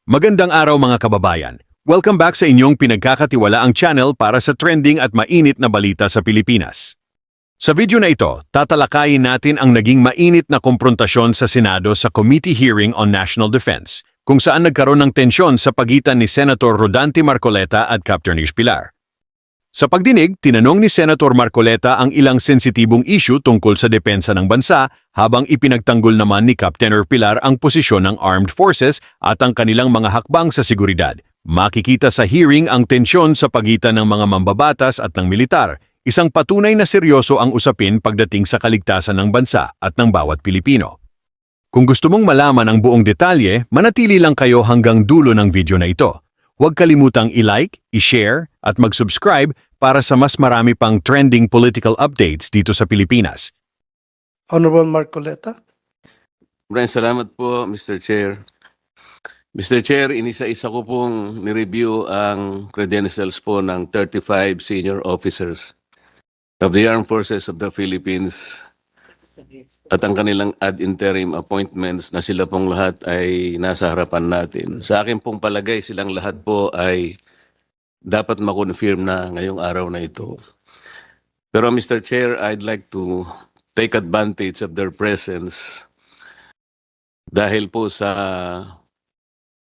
Magandang araw mga kababayan. Welcome back sa inyong pinagkakatiwalaang channel para sa trending at mainit na balita sa Pilipinas. Sa video na ito, tatalakayin natin ang naging mainit na komprontasyon sa Senado sa Committee Hearing on National Defense, kung saan nagkaroon ng tensyon sa pagitan ni Senator Rodante Marcoleta at Captain Ish Pilar. Sa pagdinig, tinanong ni Senator Marcoleta ang ilang sensitibong issue tungkol sa depensa ng bansa habang ipinagtanggol naman ni Captain Pilar ang posisyon ng Armed Forces at ang kanilang mga hakbang sa seguridad. Makikita sa hearing ang tensyon sa pagitan ng mga mambabatas at ng militar, isang patunay na seryoso ang usapin pagdating sa kaligtasan ng bansa at ng bawat Pilipino. Kung gusto mong malaman ang buong detalye, manatili lang kayo hanggang dulo ng video na ito. Huwag kalimutang i-like, i-share at mag-subscribe para sa mas marami pang trending political updates dito sa Pilipinas. Honorable Marcoleta. Maraming salamat po, Mr. Chair. Mr. Chair, inisa-isa ko pong nireview ang credentials po ng 35 senior officers of the Armed Forces of the Philippines at ang kanilang ad interim appointments na sila pong lahat ay nasa harapan natin. Sa akin pong palagay, silang lahat po ay dapat makonfirm na ngayong araw na ito. Pero Mr. Chair, I'd like to take advantage of their presence dahil po sa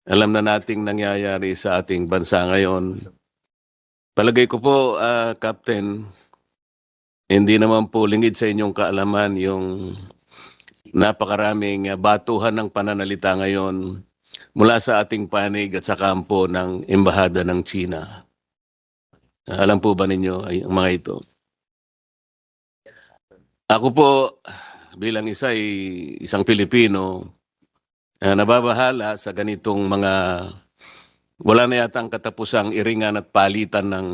alam na nating nangyayari sa ating bansa ngayon. Palagay ko po, Captain, hindi naman po lingid sa inyong kaalaman yung napakaraming batuhan ng pananalita ngayon mula sa ating panig at sa kampo ng Embahada ng China. Alam po ba ninyo ang mga ito? Ako po bilang isang Pilipino, nababahala sa ganitong mga wala na yatang katapusang iringan at palitan ng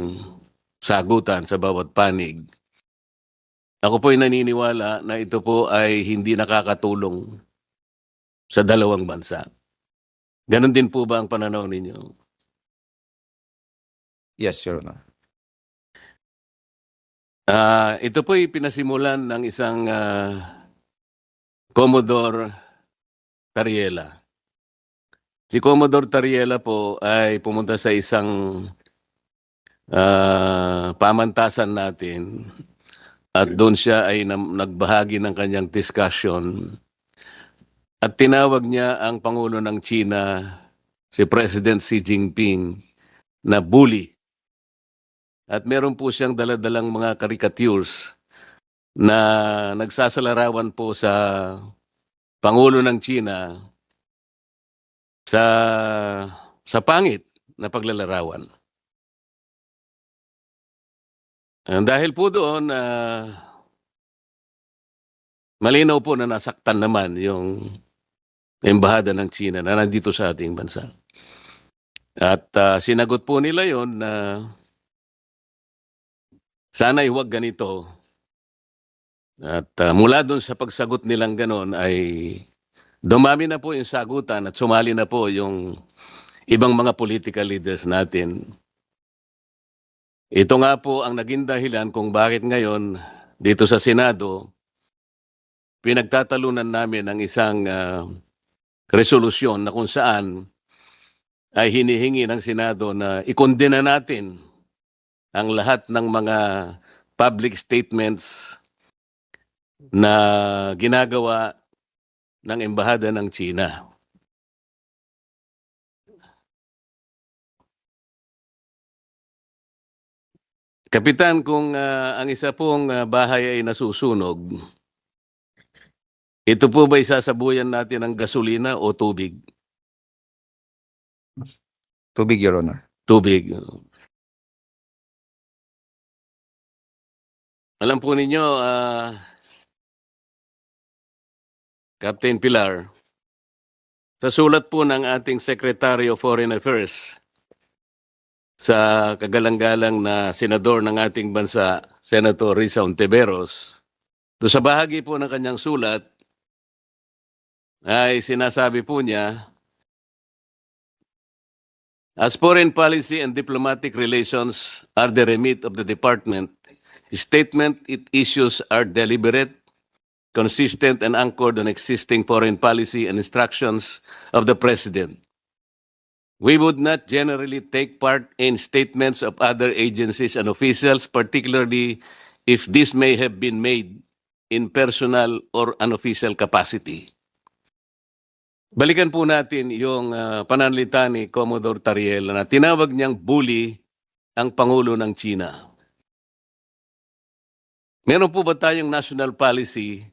sagutan sa bawat panig. Ako po ay naniniwala na ito po ay hindi nakakatulong sa dalawang bansa. Ganon din po ba ang pananaw ninyo? Yes, Your Honor. Ito po ay pinasimulan ng isang Commodore Tariela. Si Commodore Tariela po ay pumunta sa isang pamantasan natin at doon siya ay nagbahagi ng kanyang discussion at tinawag niya ang Pangulo ng China, si President Xi Jinping, na bully. At meron po siyang daladalang mga caricatures na nagsasalarawan po sa Pangulo ng China sa pangit na paglalarawan. Dahil po doon, malinaw po na nasaktan naman yung Embahada ng China na nandito sa ating bansa. At sinagot po nila yon na sana'y huwag ganito. At mula doon sa pagsagot nilang ganon ay dumami na po yung sagutan at sumali na po yung ibang mga political leaders natin. Ito nga po ang naging dahilan kung bakit ngayon dito sa Senado pinagtatalunan namin ang isang resolusyon na kung saan ay hinihingi ng Senado na ikondena natin ang lahat ng mga public statements na ginagawa ng Embahada ng China. Kapitan, kung ang isa pong bahay ay nasusunog, ito po ba isasabuyan natin ng gasolina o tubig? Tubig, Your Honor. Tubig. Alam po ninyo, Captain Pilar, sa sulat po ng ating Secretary of Foreign Affairs sa kagalang-galang na senador ng ating bansa, Senator Risa Ontiveros, to sa bahagi po ng kanyang sulat ay sinasabi po niya, as foreign policy and diplomatic relations are the remit of the department, statement it issues are deliberate, consistent, and anchored on existing foreign policy and instructions of the President. We would not generally take part in statements of other agencies and officials, particularly if this may have been made in personal or unofficial capacity. Balikan po natin yung pananalita ni Commodore Tariel na tinawag niyang bully ang Pangulo ng China. Meron po ba tayong national policy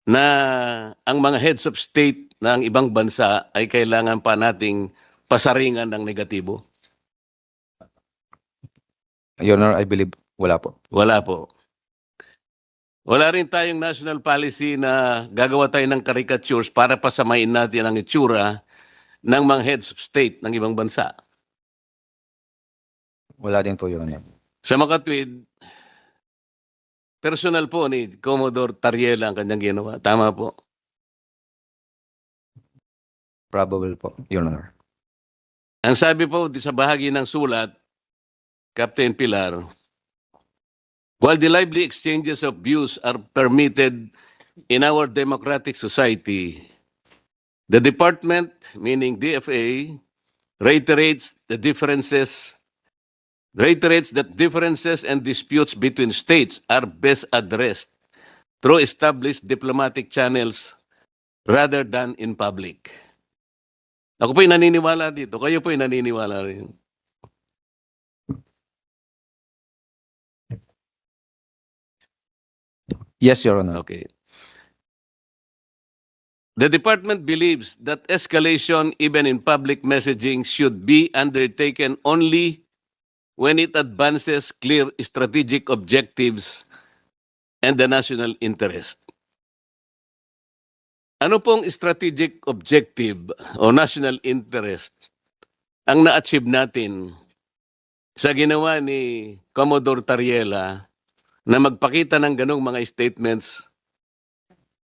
na ang mga heads of state ng ibang bansa ay kailangan pa nating pasaringan ng negatibo? Your Honor, I believe wala po. Wala po. Wala rin tayong national policy na gagawa tayo ng caricatures para pasamain natin ang itsura ng mga heads of state ng ibang bansa. Wala din po, Your Honor. Sa makatwid, personal po ni Commodore Tariela ang kanyang ginawa. Tama po. Probable po, Your Honor. Ang sabi po sa bahagi ng sulat, Captain Pilar, while the lively exchanges of views are permitted in our democratic society, the department, meaning DFA, reiterates that differences and disputes between states are best addressed through established diplomatic channels rather than in public. Ako po'y naniniwala dito. Kayo po'y naniniwala rin. Yes, Your Honor. Okay. The department believes that escalation, even in public messaging, should be undertaken only when it advances clear strategic objectives and the national interest. Ano pong strategic objective o national interest ang na-achieve natin sa ginawa ni Commodore Tariela na magpakita ng ganong mga statements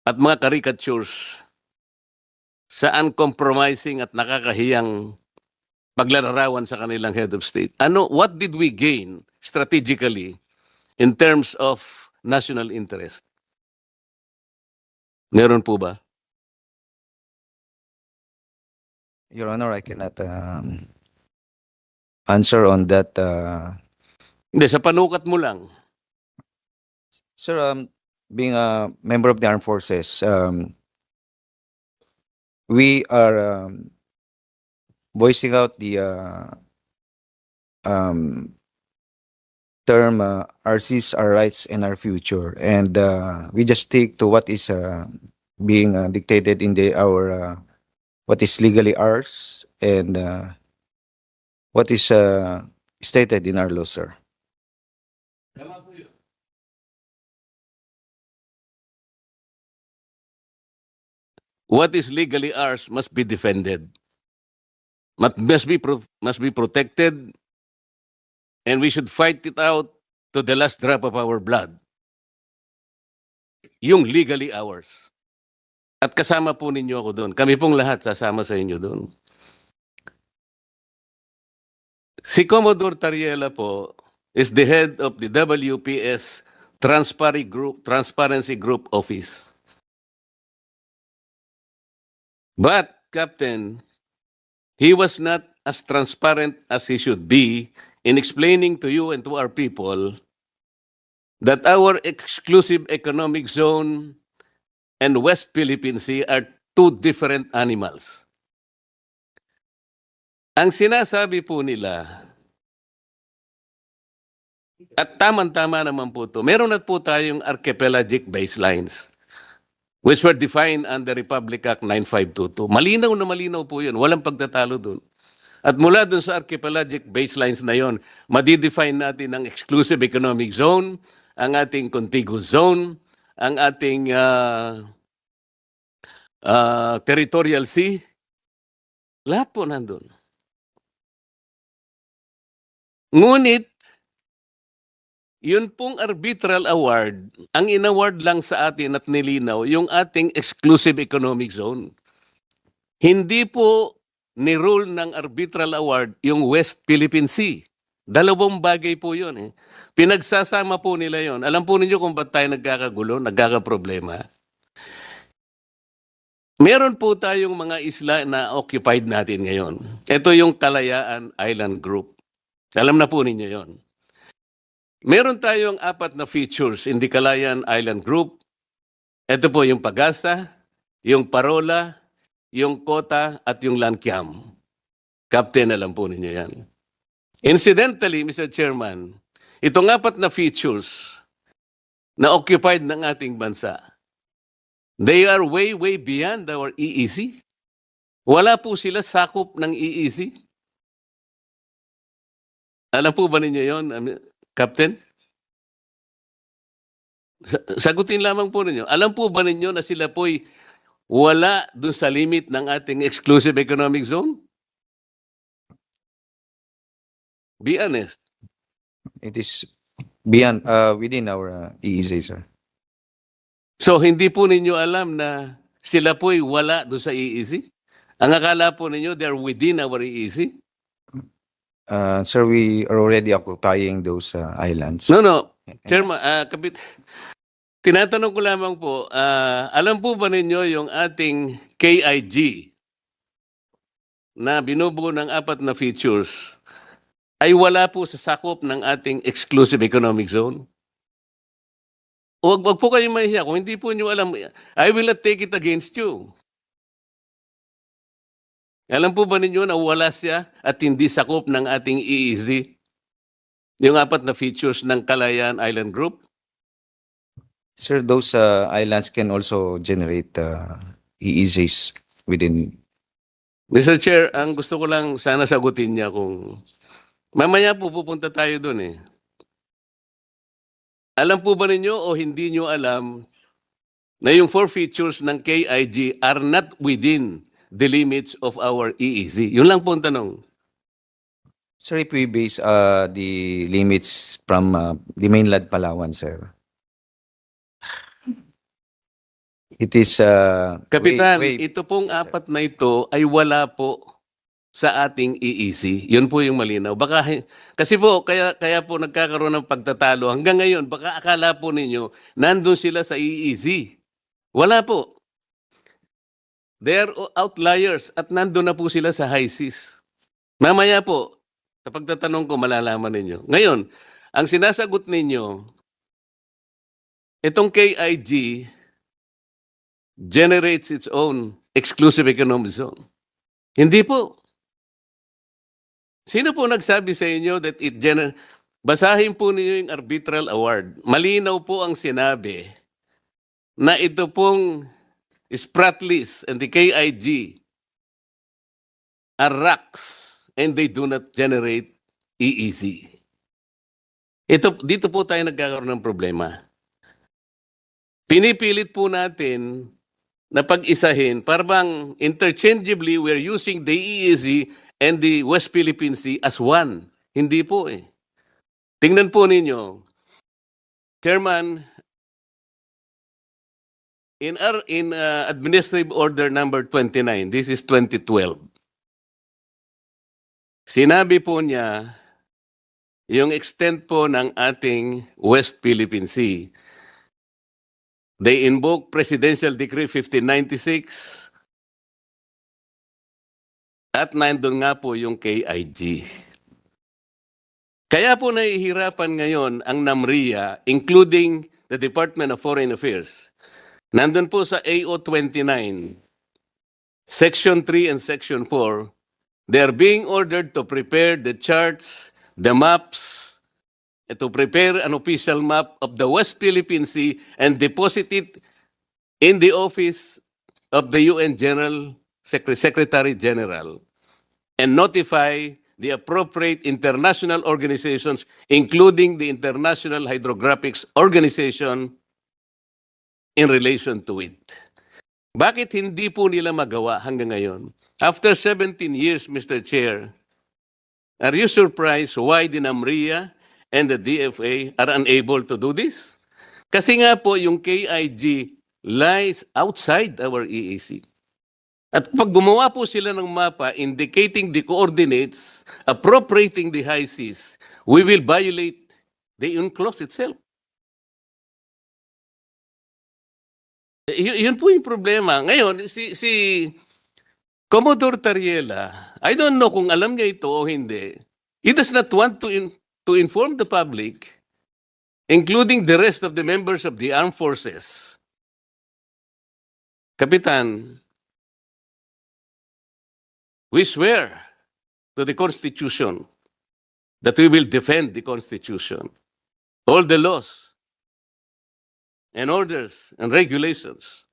at mga caricatures sa uncompromising at nakakahiyang paglalarawan sa kanilang head of state? What did we gain strategically in terms of national interest? Meron po ba? Your Honor, I cannot answer on that. Hindi, sa panukat mo lang. Sir, being a member of the armed forces, we are voicing out the term RCs, our rights and our future, and we just stick to what is being dictated in our what is legally ours and what is stated in our law, sir. What is legally ours must be defended. Must be protected, and we should fight it out to the last drop of our blood. Yung legally ours. At kasama po ninyo ako doon. Kami pong lahat sasama sa inyo doon. Si Commodore Tariela po is the head of the WPS Transparency Group Office. But, Captain, he was not as transparent as he should be in explaining to you and to our people that our exclusive economic zone and West Philippine Sea are two different animals. Ang sinasabi po nila, at tamang-tama naman po ito, meron na po tayong archipelagic baselines which were defined under Republic Act 9522. Malinaw na malinaw po yun. Walang pagtatalo dun. At mula dun sa archipelagic baselines na yon, madidefine natin ang exclusive economic zone, ang ating contiguous zone, ang ating territorial sea. Lahat po nandun. Ngunit, yun pong arbitral award, ang inaward lang sa atin at nilinaw, yung ating exclusive economic zone. Hindi po ni-rule ng arbitral award yung West Philippine Sea. Dalawang bagay po yun. Pinagsasama po nila yun. Alam po ninyo kung ba't tayo nagkakagulo, nagkakaproblema? Meron po tayong mga isla na occupied natin ngayon. Ito yung Kalayaan Island Group. Alam na po ninyo yon. Meron tayong 4 na features in the Kalayaan Island Group. Ito po yung Pagasa, yung Parola, yung Kota, at yung Lankiam. Captain, alam po ninyo yan. Incidentally, Mr. Chairman, itong 4 na features na occupied ng ating bansa, they are way, way beyond our EEZ. Wala po sila sakop ng EEZ. Alam po ba ninyo yon, Captain? Sagutin lamang po ninyo. Alam po ba ninyo na sila po'y wala dun sa limit ng ating exclusive economic zone? Be honest. It is beyond, within our EEZ, sir. So, hindi po ninyo alam na sila po'y wala doon sa EEZ? Ang akala po ninyo, they're within our EEZ? Sir, we are already occupying those islands. No. Chairman, tinatanong ko lamang po, alam po ba ninyo yung ating KIG na binubuo ng 4 na features ay wala po sa sakop ng ating exclusive economic zone? Wag po kayong mahihiya. Kung hindi po nyo alam, I will not take it against you. Alam po ba ninyo na wala siya at hindi sakop ng ating EEZ? Yung 4 na features ng Kalayaan Island Group? Sir, those islands can also generate EEZs within. Mr. Chair, ang gusto ko lang sana sagutin niya kung mamaya po pupunta tayo doon eh. Alam po ba ninyo o hindi nyo alam na yung 4 features ng KIG are not within the limits of our EEZ? Yun lang po ang tanong. Sir, if we base the limits from the mainland Palawan, sir. It is Kapitan, way- ito pong 4 na ito ay wala po sa ating EEZ. Yun po yung malinaw. Baka, kasi po, kaya po nagkakaroon ng pagtatalo. Hanggang ngayon, baka akala po ninyo, nandun sila sa EEZ. Wala po. They are outliers at nandun na po sila sa high seas. Mamaya po, sa pagtatanong ko, malalaman ninyo. Ngayon, ang sinasagot ninyo, itong KIG generates its own exclusive economic zone. Hindi po. Sino po nagsabi sa inyo that it basahin po ninyo yung arbitral award. Malinaw po ang sinabi na ito pong Spratlys and the KIG are RACs and they do not generate EEZ. Dito po tayo nagkakaroon ng problema. Pinipilit po natin na pag-isahin, parang interchangeably we're using the EEZ and the West Philippine Sea as one. Hindi po eh. Tingnan po ninyo, Chairman, in Administrative Order number 29, this is 2012, sinabi po niya yung extent po ng ating West Philippine Sea. They invoke Presidential Decree 1596 at nandun nga po yung KIG. Kaya po nahihirapan ngayon ang NAMRIA, including the Department of Foreign Affairs. Nandun po sa AO 29, Section 3 and Section 4, they are being ordered to prepare the charts, the maps, to prepare an official map of the West Philippine Sea and deposit it in the office of the UN Secretary General and notify the appropriate international organizations, including the International Hydrographics Organization, in relation to it. Bakit hindi po nila magawa hanggang ngayon? After 17 years, Mr. Chair, are you surprised why the NAMRIA and the DFA are unable to do this? Kasi nga po yung KIG lies outside our EEZ. At pag gumawa po sila ng mapa indicating the coordinates, appropriating the high seas, we will violate the UNCLOS itself. Yun po yung problema. Ngayon, si Commodore Tariela, I don't know kung alam niya ito o hindi. He does not want to inform the public, including the rest of the members of the armed forces. Kapitan, we swear to the Constitution that we will defend the Constitution, all the laws and orders and regulations.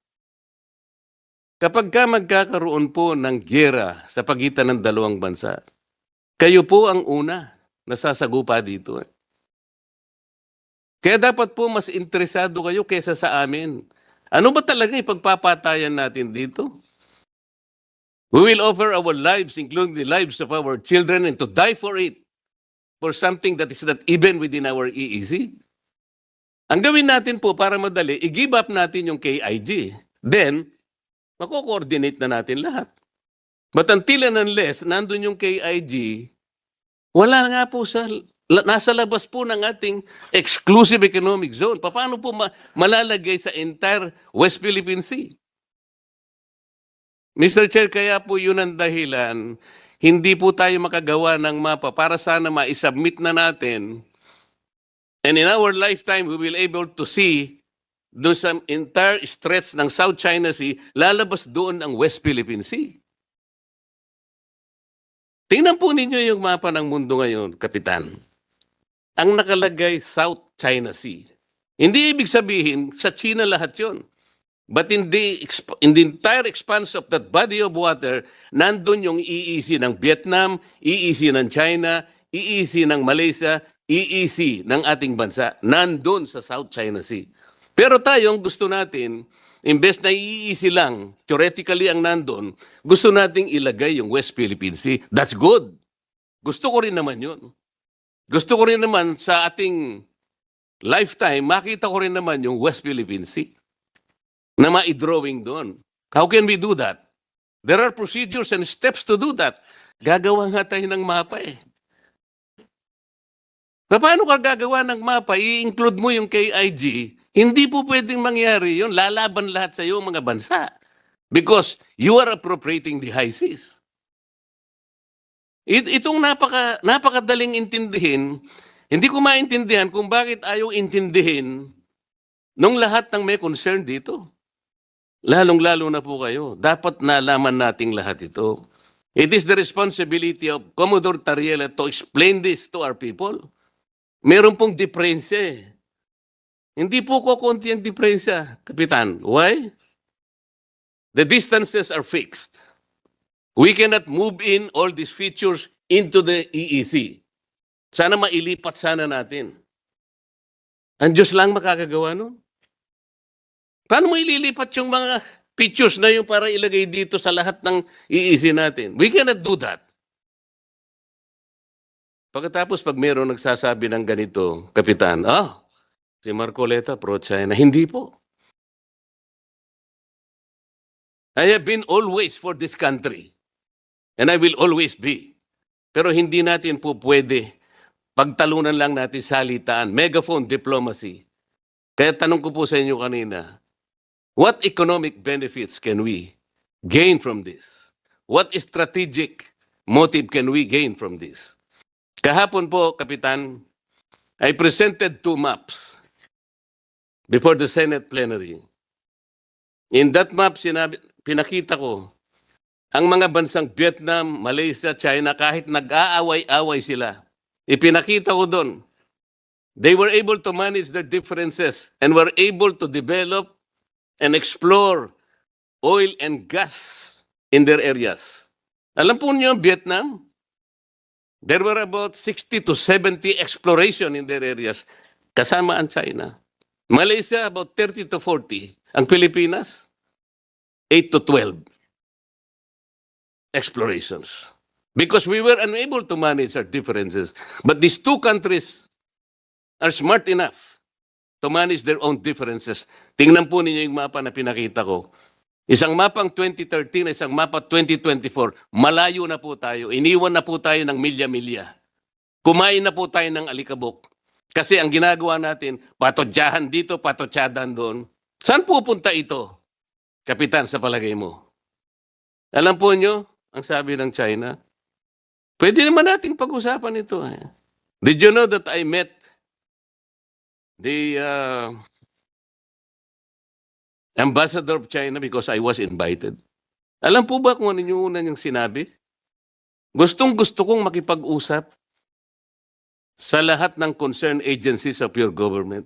Kapag ka magkakaroon po ng gyera sa pagitan ng dalawang bansa, kayo po ang una na sasagupa dito. Kaya dapat po mas interesado kayo kaysa sa amin. Ano ba talaga ipagpapatayan natin dito? We will offer our lives, including the lives of our children, and to die for it, for something that is not even within our EEZ. Ang gawin natin po para madali, i-give up natin yung KIG. Then, mako-coordinate na natin lahat. But until and unless nandun yung KIG, wala nga po nasa labas po ng ating exclusive economic zone. Paano po malalagay sa entire West Philippine Sea? Mr. Chair, kaya po yun ang dahilan, hindi po tayo makagawa ng mapa para sana ma-submit na natin. And in our lifetime, we will able to see doon sa entire stretch ng South China Sea, lalabas doon ang West Philippine Sea. Tingnan po ninyo yung mapa ng mundo ngayon, Kapitan. Ang nakalagay South China Sea. Hindi ibig sabihin, sa China lahat yon. But in the entire expanse of that body of water, nandun yung EEZ ng Vietnam, EEZ ng China, EEZ ng Malaysia, EEZ ng ating bansa. Nandun sa South China Sea. Pero tayong gusto natin, imbes na iisi lang, theoretically ang nandun, gusto nating ilagay yung West Philippine Sea. That's good. Gusto ko rin naman yun. Gusto ko rin naman sa ating lifetime, makita ko rin naman yung West Philippine Sea na ma-drawing doon. How can we do that? There are procedures and steps to do that. Gagawa nga tayo ng mapa eh. Paano ka gagawa ng mapa? I-include mo yung KIG. Hindi po pwedeng mangyari yun. Lalaban lahat sa iyo mga bansa. Because you are appropriating the high seas. Itong napakadaling intindihin, hindi ko maintindihan kung bakit ayaw intindihin nung lahat ng may concern dito. Lalong-lalo na po kayo. Dapat nalaman nating lahat ito. It is the responsibility of Commodore Tariela to explain this to our people. Meron pong diferensya eh. Hindi po kukunti ang diferensya, Kapitan. Why? The distances are fixed. We cannot move in all these features into the EEZ. Sana mailipat sana natin. Ang Diyos lang makakagawa nun. Paano mo ililipat yung mga features na yun para ilagay dito sa lahat ng EEZ natin? We cannot do that. Pagkatapos pag mayroong nagsasabi ng ganito, Kapitan, si Marcoleta pro-China. Hindi po. I have been always for this country. And I will always be. Pero hindi natin po pwede pagtalunan lang natin salitaan. Megaphone diplomacy. Kaya tanong ko po sa inyo kanina, what economic benefits can we gain from this? What strategic motive can we gain from this? Kahapon po, Kapitan, I presented 2 maps before the Senate plenary. In that map, pinakita ko, ang mga bansang Vietnam, Malaysia, China, kahit nag-aaway-away sila, ipinakita ko doon, they were able to manage their differences and were able to develop and explore oil and gas in their areas. Alam po niyo, Vietnam, there were about 60 to 70 exploration in their areas, kasama ang China. Malaysia, about 30 to 40. Ang Pilipinas, 8 to 12 explorations. Because we were unable to manage our differences. But these 2 countries are smart enough to manage their own differences. Tingnan po ninyo yung mapa na pinakita ko. Isang mapang 2013, isang mapa 2024. Malayo na po tayo. Iniwan na po tayo ng milya-milya. Kumain na po tayo ng alikabok. Kasi ang ginagawa natin, patotyahan dito, patotyadan doon. Saan pupunta ito? Kapitan, sa palagay mo? Alam po nyo, ang sabi ng China, pwede naman nating pag-usapan ito. Did you know that I met the ambassador of China because I was invited? Alam po ba kung ano yung una niyang sinabi? Gustong-gusto kong makipag-usap sa lahat ng concerned agencies of your government.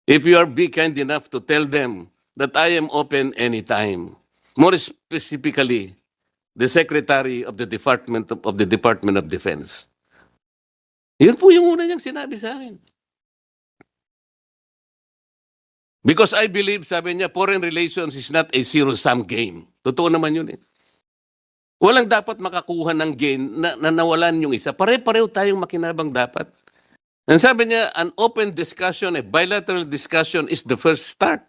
If you are be kind enough to tell them that I am open anytime. More specifically, the Secretary of the Department of Defense. Yun po yung una niyang sinabi sa akin. Because I believe, sabi niya, foreign relations is not a zero-sum game. Totoo naman yun eh. Walang dapat makakuha ng gain na nawalan yung isa. Pare-pareho tayong makinabang dapat. And sabi niya, an open discussion, a bilateral discussion is the first start.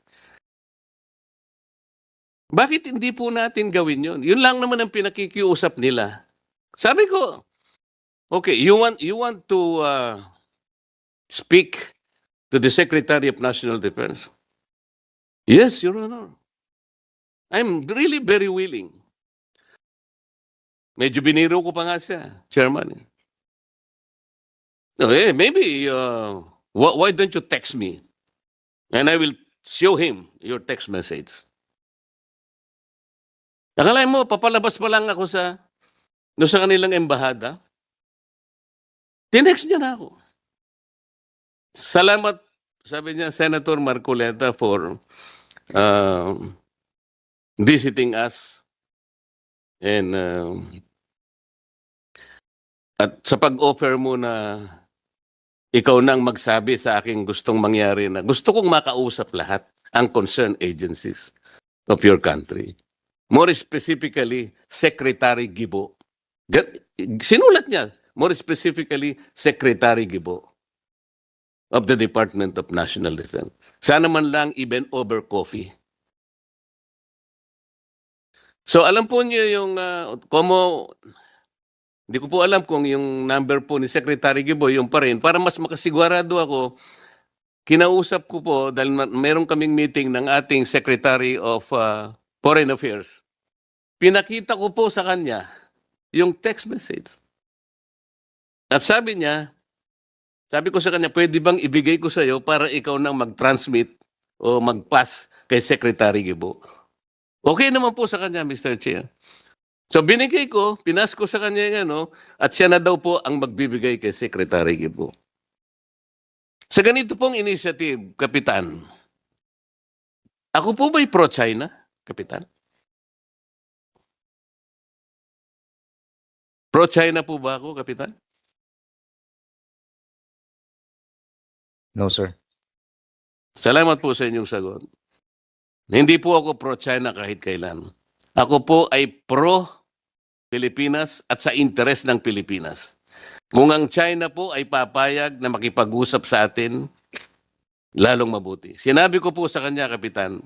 Bakit hindi po natin gawin yun? Yun lang naman ang pinakikiusap nila. Sabi ko, okay, you want to speak to the Secretary of National Defense? Yes, Your Honor. I'm really very willing. Medyo biniro ko pa nga siya, Chairman. No, maybe, why don't you text me? And I will show him your text message. Akala mo, papalabas pa lang ako sa kanilang embahada. Tinext niya na ako. Salamat, sabi niya, Senator Marcoleta, for visiting us. And at sa pag-offer mo na ikaw nang magsabi sa aking gustong mangyari na gusto kong makausap lahat ang concerned agencies of your country. More specifically, Secretary Gibo. Sinulat niya, more specifically, Secretary Gibo of the Department of National Defense. Sana man lang even over coffee. So alam po niyo yung, hindi ko po alam kung yung number po ni Secretary Gibo, yung pa rin. Para mas makasigurado ako, kinausap ko po dahil meron kaming meeting ng ating Secretary of Foreign Affairs. Pinakita ko po sa kanya yung text message. At sabi ko sa kanya, pwede bang ibigay ko sa iyo para ikaw nang mag-transmit o mag-pass kay Secretary Gibo? Okay naman po sa kanya, Mr. Chair. So binigay ko, pinas ko sa kanya yung at siya na daw po ang magbibigay kay Secretary Gibo. Sa ganito pong initiative, Kapitan, ako po ba'y pro-China, Kapitan? Pro-China po ba ako, Kapitan? No, sir. Salamat po sa inyong sagot. Hindi po ako pro-China kahit kailan. Ako po ay pro-Pilipinas at sa interes ng Pilipinas. Kung ang China po ay papayag na makipag-usap sa atin, lalong mabuti. Sinabi ko po sa kanya, Kapitan,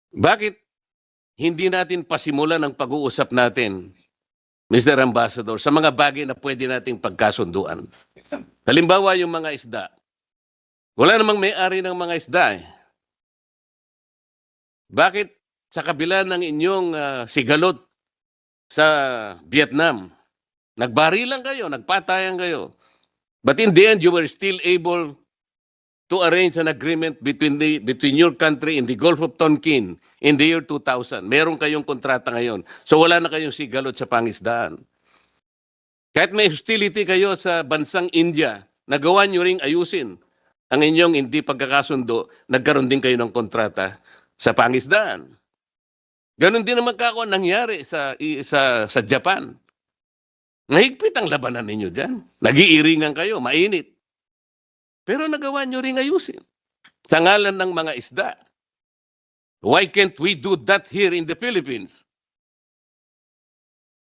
bakit hindi natin pasimulan ang pag-uusap natin, Mr. Ambassador, sa mga bagay na pwede nating pagkasunduan? Halimbawa, yung mga isda. Wala namang may-ari ng mga isda eh. Bakit sa kabila ng inyong sigalot sa Vietnam, nagbarilan kayo, nagpatayan kayo, but in the end, you were still able to arrange an agreement between your country and the Gulf of Tonkin in the year 2000. Meron kayong kontrata ngayon. So wala na kayong sigalot sa pangisdaan. Kahit may hostility kayo sa bansang India, nagawa nyo ring ayusin ang inyong hindi pagkakasundo, nagkaroon din kayo ng kontrata sa pangisdaan. Ganon din naman kako nangyari sa Japan. Mahigpit ang labanan ninyo dyan. Nag-iiringan kayo, mainit. Pero nagawa nyo ring ayusin sa ngalan ng mga isda. Why can't we do that here in the Philippines?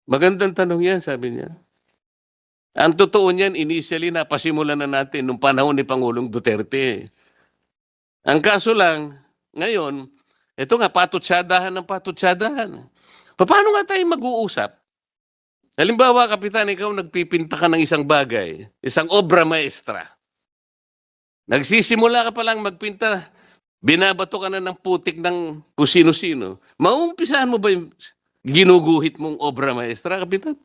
Magandang tanong yan, sabi niya. Ang totoo niyan, initially, napasimulan na natin nung panahon ni Pangulong Duterte. Ang kaso lang, ngayon, ito nga, patutsadahan ng patutsadahan. Paano nga tayo mag-uusap? Halimbawa, Kapitan, ikaw nagpipinta ka ng isang bagay, isang obra maestra. Nagsisimula ka palang magpinta, binabato ka na ng putik ng kung sino-sino, maumpisahan mo ba yung ginuguhit mong obra maestra, Kapitan?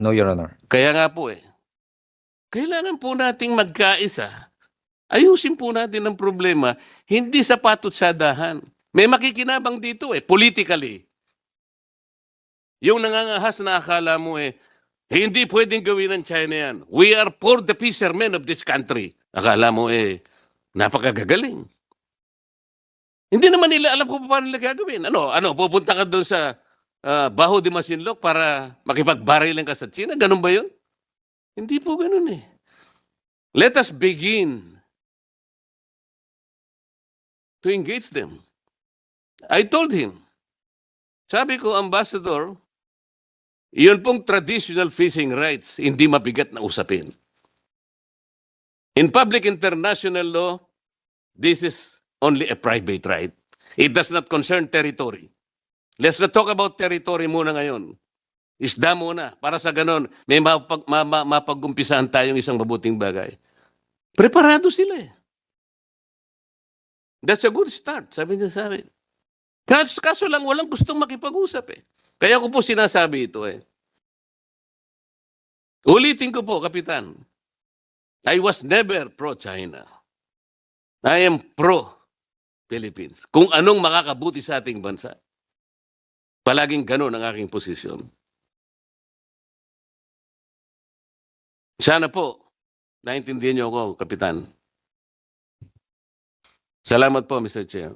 No, Your Honor. Kaya nga po kailangan po nating magkaisa. Ayusin po natin ang problema, hindi sa patutsadahan. May makikinabang dito politically. Yung nangangahas na akala mo hindi pwedeng gawin ng China yan. We are for the fishermen of this country. Akala mo napakagagaling. Hindi naman nila alam kung paano nila gagawin. Pupunta ka doon sa Baho de Masinloc para makipagbarilan ka sa China? Ganun ba yun? Hindi po ganun Let us begin to engage them. I told him, sabi ko, Ambassador, yun pong traditional fishing rights, hindi mabigat na usapin. In public international law, this is only a private right. It does not concern territory. Let's not talk about territory muna ngayon. Isda muna. Para sa ganon, may mapag-umpisahan tayong isang mabuting bagay. Preparado sila That's a good start, sabi niya sa amin. Kaso lang, walang gustong makipag-usap Kaya ko po sinasabi ito Ulitin ko po, Kapitan. I was never pro-China. I am pro-Philippines. Kung anong makakabuti sa ating bansa. Palaging ganon ang aking posisyon. Sana po, naintindihan niyo ako, Kapitan. Salamat po, Mr. Chair.